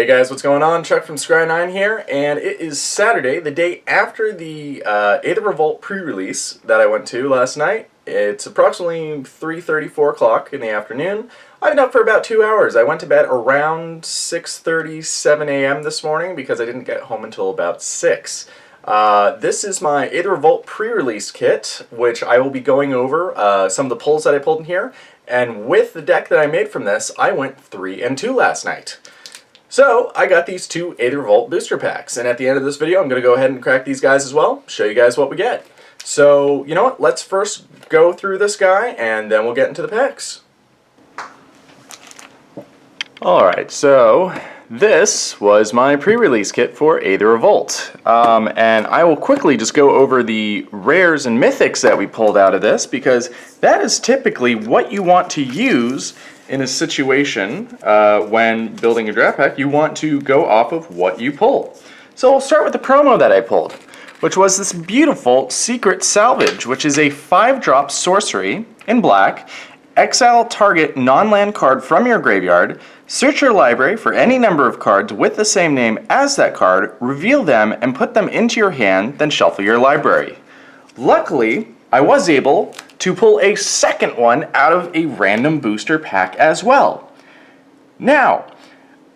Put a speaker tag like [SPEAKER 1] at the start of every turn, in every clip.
[SPEAKER 1] Hey guys, what's going on? Chuck from Scry here, and it is Saturday, the day after the Aether Revolt pre-release that I went to last night. It's approximately 3:30, 4 o'clock in the afternoon. I've been up for about 2 hours. I went to bed around 6:30, 7 a.m. this morning because I didn't get home until about 6. This is my Aether Revolt pre-release kit, which I will be going over some of the pulls that I pulled in here. And with the deck that I made from this, I went 3 and 2 last night. So, I got these 2 Aether Revolt booster packs, and at the end of this video I'm going to go ahead and crack these guys as well, show you guys what we get. So, you know what, let's first go through this guy, and then we'll get into the packs. Alright, so this was my pre-release kit for Aether Revolt, and I will quickly just go over the rares and mythics that we pulled out of this, because that is typically what you want to use in a situation when building a draft pack. You want to go off of what you pull. So we'll start with the promo that I pulled, which was this beautiful Secret Salvage, which is a 5-drop sorcery in black. Exile target non-land card from your graveyard, search your library for any number of cards with the same name as that card, reveal them and put them into your hand, then shuffle your library. Luckily, I was able to pull a second one out of a random booster pack as well. Now,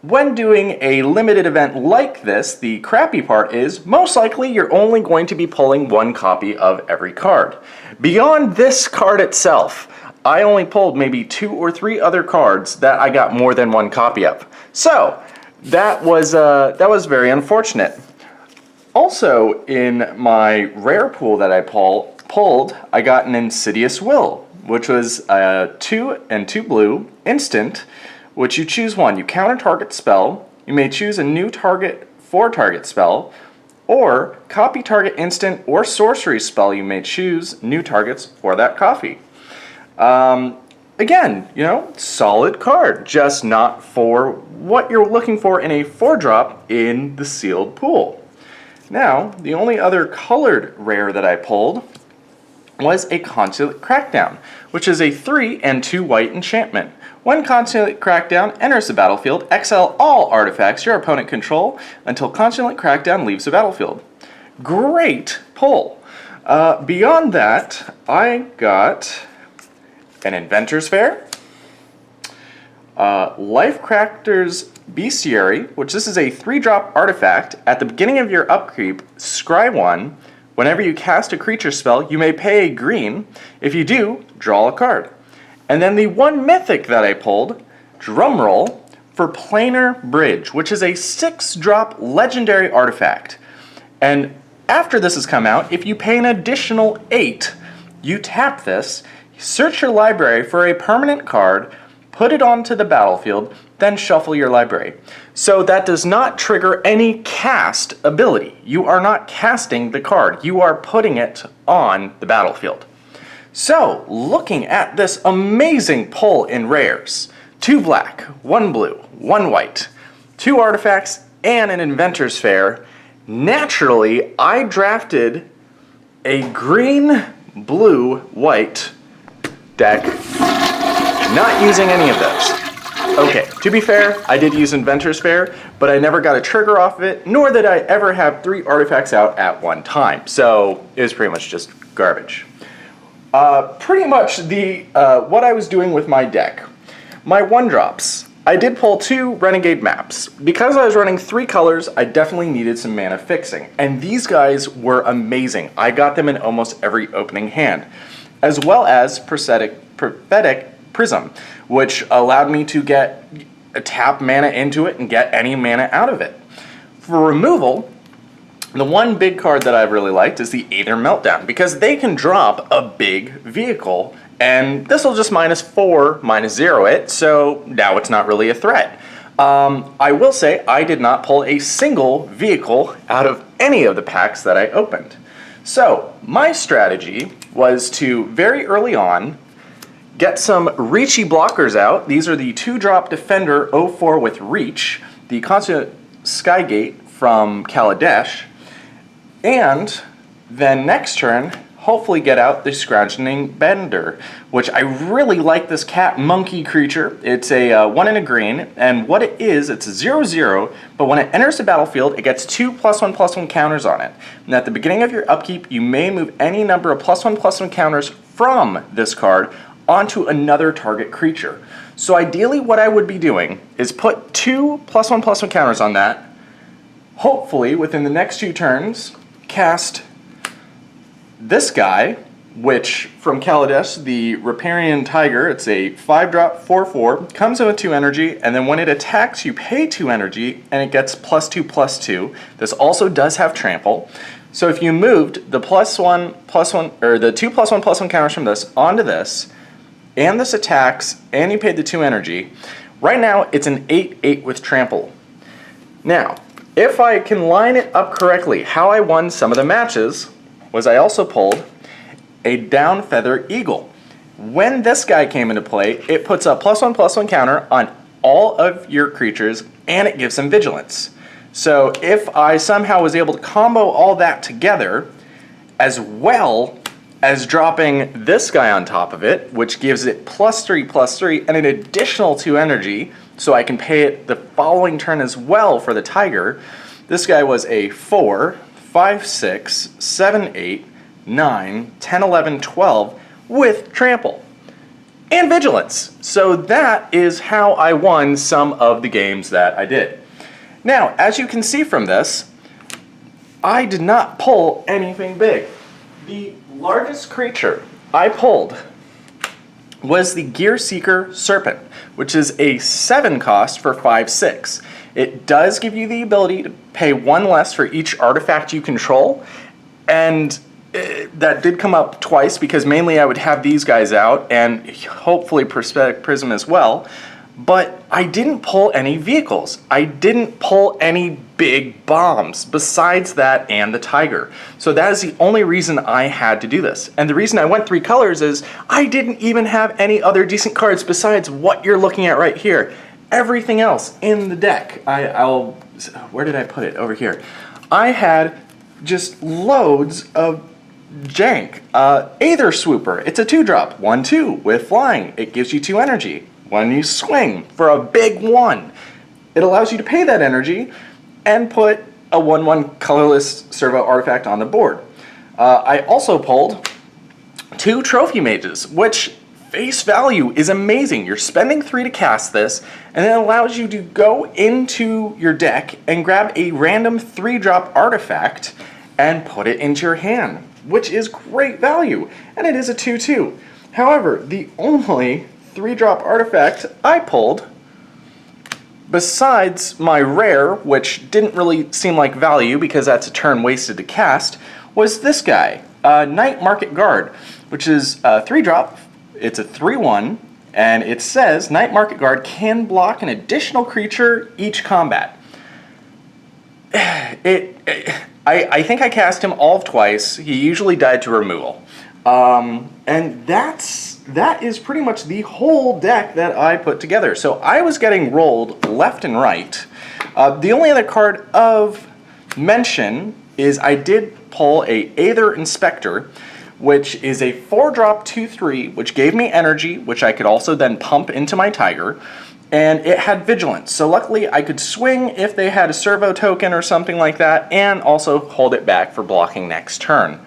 [SPEAKER 1] when doing a limited event like this, the crappy part is most likely you're only going to be pulling 1 copy of every card. Beyond this card itself, I only pulled maybe 2 or 3 other cards that I got more than 1 copy of. So that was very unfortunate. Also, in my rare pool that I pulled, I got an Insidious Will, which was a 2 and 2 blue instant, which you choose one. You counter target spell. You may choose a new target for target spell, or copy target instant or sorcery spell. You may choose new targets for that copy. Again, you know, solid card, just not for what you're looking for in a 4-drop in the sealed pool. Now, the only other colored rare that I pulled was a Consulate Crackdown, which is a 3 and 2 white enchantment. When Consulate Crackdown enters the battlefield, exile all artifacts your opponent control until Consulate Crackdown leaves the battlefield. Great pull. Beyond that, I got an Inventor's Fair, Lifecrafter's Bestiary, which this is a 3-drop artifact. At the beginning of your upkeep, scry 1. Whenever you cast a creature spell, you may pay a green. If you do, draw a card. And then the 1 mythic that I pulled, drumroll, for Planar Bridge, which is a 6-drop legendary artifact. And after this has come out, if you pay an additional 8, you tap this, search your library for a permanent card, put it onto the battlefield, then shuffle your library. So that does not trigger any cast ability. You are not casting the card. You are putting it on the battlefield. So, looking at this amazing pull in rares, 2 black, 1 blue, 1 white, 2 artifacts, and an Inventor's Fair, naturally I drafted a green, blue, white deck, not using any of those. Okay, to be fair, I did use Inventor's Fair, but I never got a trigger off of it, nor did I ever have 3 artifacts out at one time, so it was pretty much just garbage. Pretty much what I was doing with my deck. My 1-drops, I did pull 2 Renegade maps. Because I was running 3 colors, I definitely needed some mana fixing, and these guys were amazing. I got them in almost every opening hand, as well as Prophetic Prism, which allowed me to get a tap mana into it and get any mana out of it. For removal, the one big card that I've really liked is the Aether Meltdown, because they can drop a big vehicle, and this will just -4, -0 it, so now it's not really a threat. I will say I did not pull a single vehicle out of any of the packs that I opened. So my strategy was to very early on get some reachy blockers out. These are the 2-drop Defender 04 with Reach, the Constant Skygate from Kaladesh, and then next turn hopefully get out the Scrounging Bender, which I really like this cat monkey creature. It's a 1 and a green, and what it is, it's a 0/0, but when it enters the battlefield, it gets 2 +1/+1 counters on it. And at the beginning of your upkeep, you may move any number of +1/+1 counters from this card onto another target creature. So ideally what I would be doing is put 2 +1/+1 counters on that, hopefully within the next 2 turns, cast this guy, which from Kaladesh, the Riparian Tiger, it's a 5-drop 4/4, comes in with 2 energy, and then when it attacks, you pay 2 energy, and it gets +2/+2. This also does have trample. So if you moved the +1/+1, or the 2 +1/+1 counters from this onto this, and this attacks, and you paid the 2 energy, right now it's an 8/8 with trample. Now, if I can line it up correctly, how I won some of the matches was I also pulled a Down Feather Eagle. When this guy came into play, it puts a +1/+1 counter on all of your creatures, and it gives them vigilance. So if I somehow was able to combo all that together, as well as dropping this guy on top of it, which gives it +3/+3 and an additional 2 energy, so I can pay it the following turn as well for the Tiger, this guy was a 4, 5, 6, 7, 8, 9, 10, 11, 12 with trample and vigilance. So that is how I won some of the games that I did. Now, as you can see from this, I did not pull anything big. The largest creature I pulled was the Gear Seeker Serpent, which is a 7 cost for 5/6. It does give you the ability to pay 1 less for each artifact you control, and that did come up twice because mainly I would have these guys out and hopefully Prosthetic Prism as well, but I didn't pull any vehicles. I didn't pull any big bombs besides that and the Tiger. So that is the only reason I had to do this. And the reason I went 3 colors is I didn't even have any other decent cards besides what you're looking at right here. Everything else in the deck, where did I put it? Over here. I had just loads of jank. Aether Swooper, it's a 2-drop, 1/2 with flying. It gives you 2 energy. When you swing for a big 1, it allows you to pay that energy and put a 1/1 colorless servo artifact on the board. I also pulled 2 Trophy Mages, which face value is amazing. You're spending 3 to cast this, and it allows you to go into your deck and grab a random 3-drop artifact and put it into your hand, which is great value, and it is a 2/2. However, the only 3-drop artifact I pulled, besides my rare, which didn't really seem like value because that's a turn wasted to cast, was this guy, Night Market Guard, which is a 3-drop. It's a 3/1, and it says Night Market Guard can block an additional creature each combat. I think I cast him all of twice. He usually died to removal. And that is pretty much the whole deck that I put together. So I was getting rolled left and right. The only other card of mention is I did pull a Aether Inspector, which is a 4-drop 2/3, which gave me energy, which I could also then pump into my Tiger, and it had vigilance. So luckily I could swing if they had a servo token or something like that, and also hold it back for blocking next turn.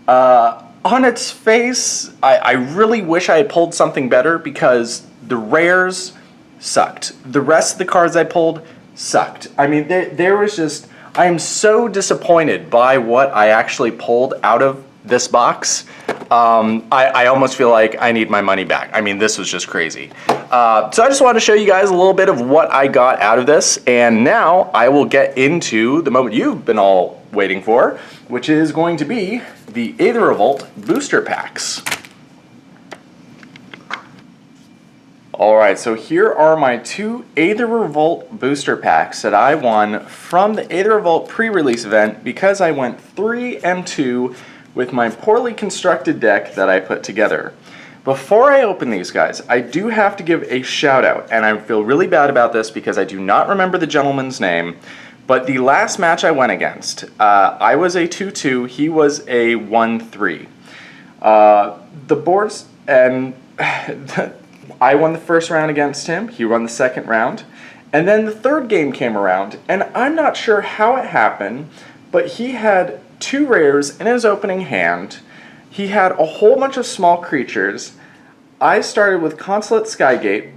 [SPEAKER 1] On its face, I really wish I had pulled something better because the rares sucked. The rest of the cards I pulled sucked. I mean, there was just, I am so disappointed by what I actually pulled out of this box. I almost feel like I need my money back. I mean, this was just crazy. So I just wanted to show you guys a little bit of what I got out of this, and now I will get into the moment you've been all waiting for, which is going to be the Aether Revolt booster packs. Alright, so here are my 2 Aether Revolt booster packs that I won from the Aether Revolt pre-release event because I went 3-2 with my poorly constructed deck that I put together. Before I open these guys, I do have to give a shout out, and I feel really bad about this because I do not remember the gentleman's name, But the last match I went against, I was a 2-2, he was a 1-3. The boards, and I won the first round against him, he won the second round, and then the third game came around, and I'm not sure how it happened, but he had 2 rares in his opening hand, he had a whole bunch of small creatures. I started with Consulate Skygate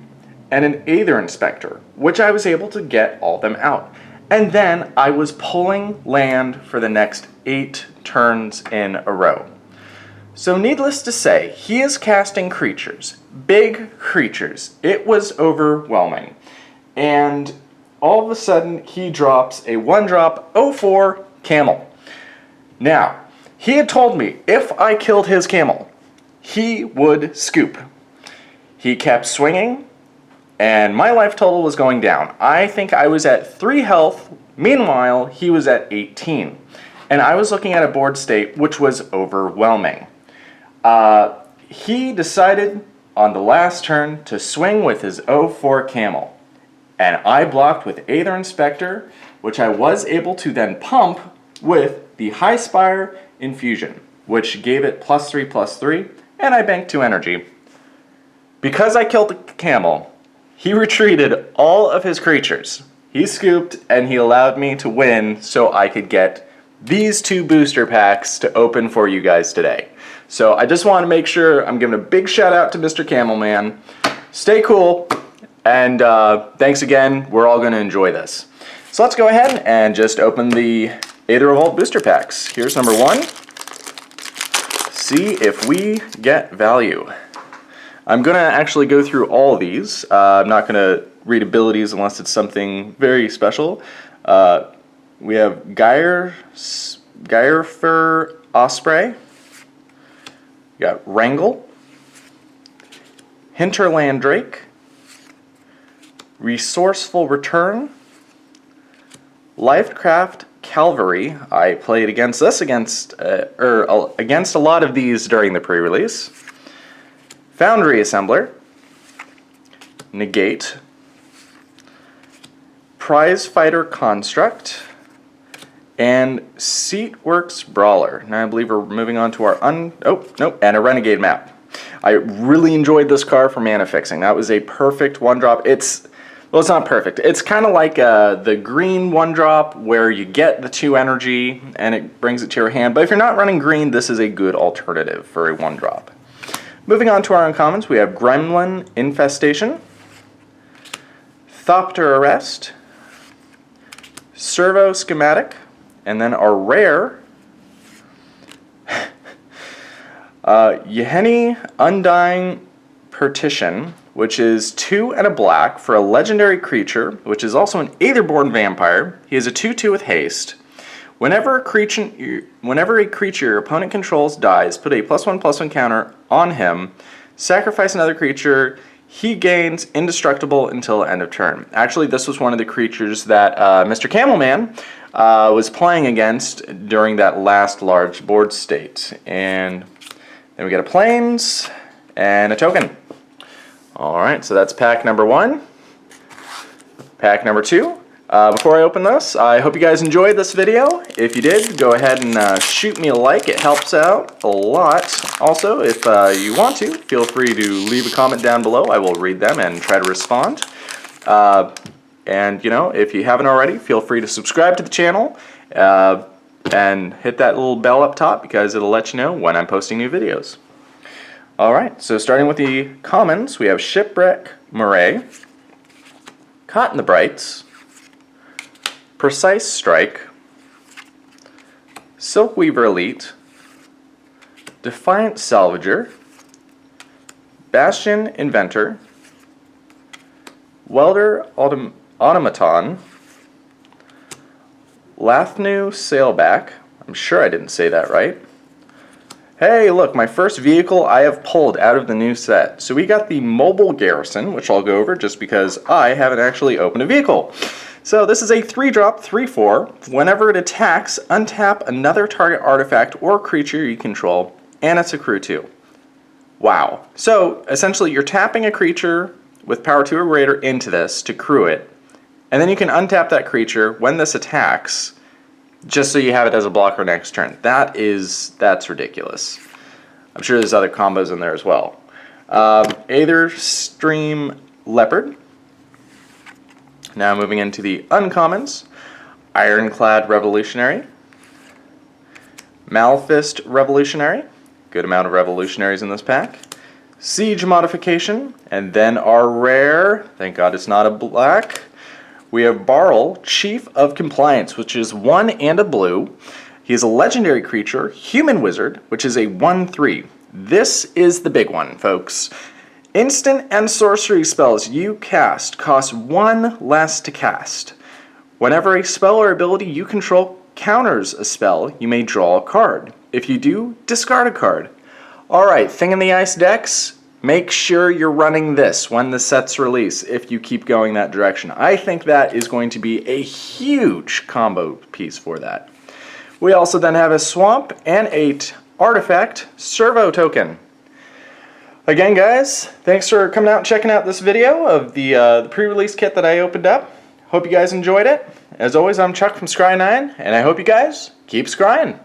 [SPEAKER 1] and an Aether Inspector, which I was able to get all them out. And then I was pulling land for the next 8 turns in a row. So needless to say, he is casting creatures, big creatures. It was overwhelming. And all of a sudden, he drops a 1-drop 0/4 Camel. Now, he had told me if I killed his Camel, he would scoop. He kept swinging, and my life total was going down. I think I was at 3 health, meanwhile, he was at 18. And I was looking at a board state which was overwhelming. He decided on the last turn to swing with his 0/4 Camel. And I blocked with Aether Inspector, which I was able to then pump with the High Spire Infusion, which gave it +3/+3, and I banked 2 energy. Because I killed the Camel, he retreated all of his creatures. He scooped, and he allowed me to win so I could get these 2 booster packs to open for you guys today. So I just want to make sure I'm giving a big shout out to Mr. Camelman. Stay cool, and thanks again. We're all going to enjoy this. So let's go ahead and just open the Aether Revolt booster packs. Here's number 1. See if we get value. I'm going to actually go through all of these. I'm not going to read abilities unless it's something very special. We have Gyrefer Osprey. We got Wrangle. Hinterland Drake. Resourceful Return. Lifecraft Calvary. I played against this against a lot of these during the pre-release. Foundry Assembler, Negate, Prize Fighter Construct, and Seatworks Brawler. Now I believe we're moving on to our and a Renegade map. I really enjoyed this card for mana fixing. That was a perfect 1-drop. Well, it's not perfect. It's kind of like the green 1-drop where you get the 2 energy and it brings it to your hand. But if you're not running green, this is a good alternative for a 1-drop. Moving on to our uncommons, we have Gremlin Infestation, Thopter Arrest, Servo Schematic, and then our rare, Yeheni Undying Partition, which is 2 and a black for a legendary creature, which is also an Aetherborn Vampire. He is a 2/2 with haste. Whenever a creature your opponent controls dies, put a +1/+1 counter on him, sacrifice another creature, he gains indestructible until end of turn. Actually, this was one of the creatures that Mr. Camelman was playing against during that last large board state. And then we get a Plains and a token. Alright, so that's pack number 1. Pack number 2. Before I open this, I hope you guys enjoyed this video. If you did, go ahead and shoot me a like. It helps out a lot. Also, if you want to, feel free to leave a comment down below. I will read them and try to respond. And, you know, if you haven't already, feel free to subscribe to the channel and hit that little bell up top because it'll let you know when I'm posting new videos. Alright, so starting with the commons, we have Shipwreck Murray, Caught in the Brights, Precise Strike, Silkweaver Elite, Defiant Salvager, Bastion Inventor, Welder Automaton, Lathnu Sailback, I'm sure I didn't say that right. Hey, look, my first vehicle I have pulled out of the new set. So we got the Mobile Garrison, which I'll go over just because I haven't actually opened a vehicle. So this is a 3-drop, 3/4. Whenever it attacks, untap another target artifact or creature you control, and it's a crew 2. Wow. So essentially you're tapping a creature with power 2 or greater into this to crew it, And then you can untap that creature when this attacks, just so you have it as a blocker next turn. That's ridiculous. I'm sure there's other combos in there as well. Aether Stream Leopard. Now moving into the uncommons. Ironclad Revolutionary. Malfist Revolutionary. Good amount of revolutionaries in this pack. Siege Modification. And then our rare, thank God it's not a black, we have Barl, Chief of Compliance, which is 1 and a blue. He is a legendary creature, Human Wizard, which is a 1/3. This is the big one, folks. Instant and sorcery spells you cast cost 1 less to cast. Whenever a spell or ability you control counters a spell, you may draw a card. If you do, discard a card. Alright, Thing in the Ice decks, make sure you're running this when the sets release if you keep going that direction. I think that is going to be a huge combo piece for that. We also then have a Swamp and 8 Artifact Servo Token. Again, guys, thanks for coming out and checking out this video of the pre-release kit that I opened up. Hope you guys enjoyed it. As always, I'm Chuck from Scry9, and I hope you guys keep scrying.